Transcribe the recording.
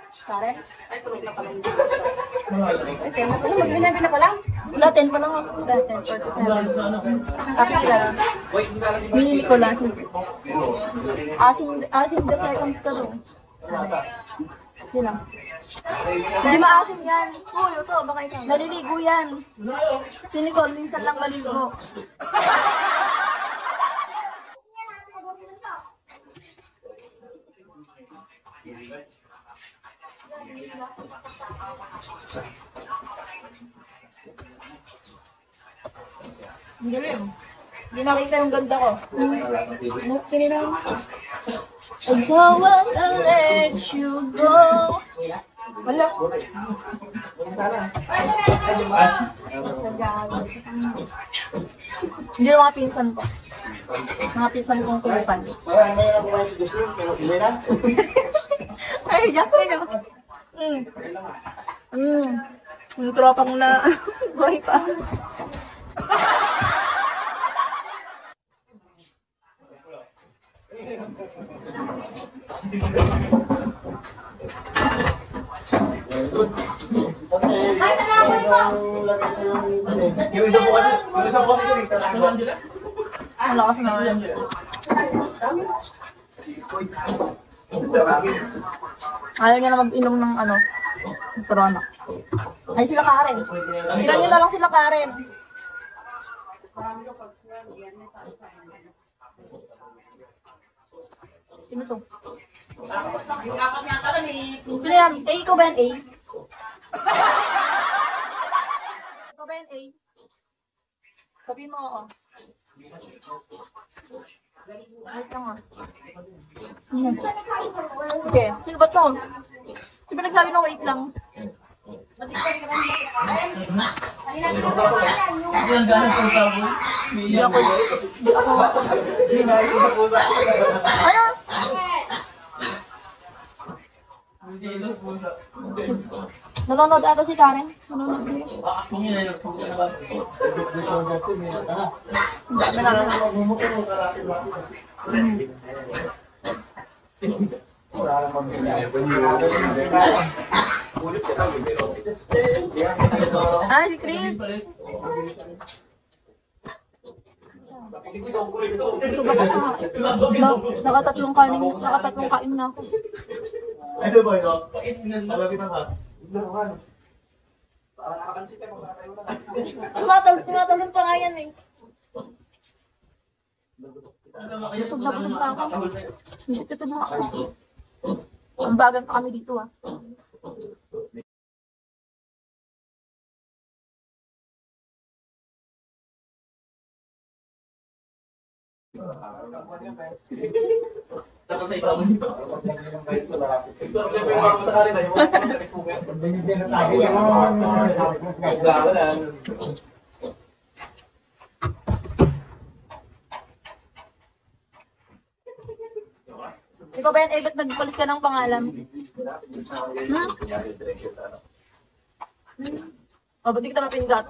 Karen? Ay, tulog na pala. Ay, 10 na pala. Mag-11 na pala? Wala, 10 pa lang ako. 10:47. Kapit sila lang. Hindi ko lang. Asim the seconds ka doon. Yun lang. Hindi maasim yan. Uy, ito, baka ikaw. Naliligo yan. Si Nicole, minsan lang maligo. Ang galing. Hindi nakita yung ganda ko. Kinina. And so I'll let you go. Wala. Hindi na mga pinsan ko. Mga pinsan kong kulupan. Ay, Jeffrey ka. Yung tropa ko na buhay pa. Ay, salamat po! Yung isa po kasi, Ang lakas na yan. Ayaw niya na mag-inom ng ano, corona. Ay, sila Karen. Ilan nyo na lang sila Karen. Sino to? Sino yan? A, ikaw ba yan A? Ikaw ba yan A? Sabihin mo oo. Wait lang ah. Sino? Okay. Sino ba to? Sino ba nagsabi ng wait lang? Hindi ako. Ano? Nanonood ata si Karen? Nanonood niya? Dami na lang. Ah, si Chris. Suba ka na. Nakatatlong kain na ako. ano ba ito? Alam kita ka? Tumatalon pa nga yan eh. Busog na ako. Visit ito na ako. Ang bagang pa kami dito ah. Ikaw ba yan, ba't nagpalit ka ng pangalan? O, ba't di kita mapindat?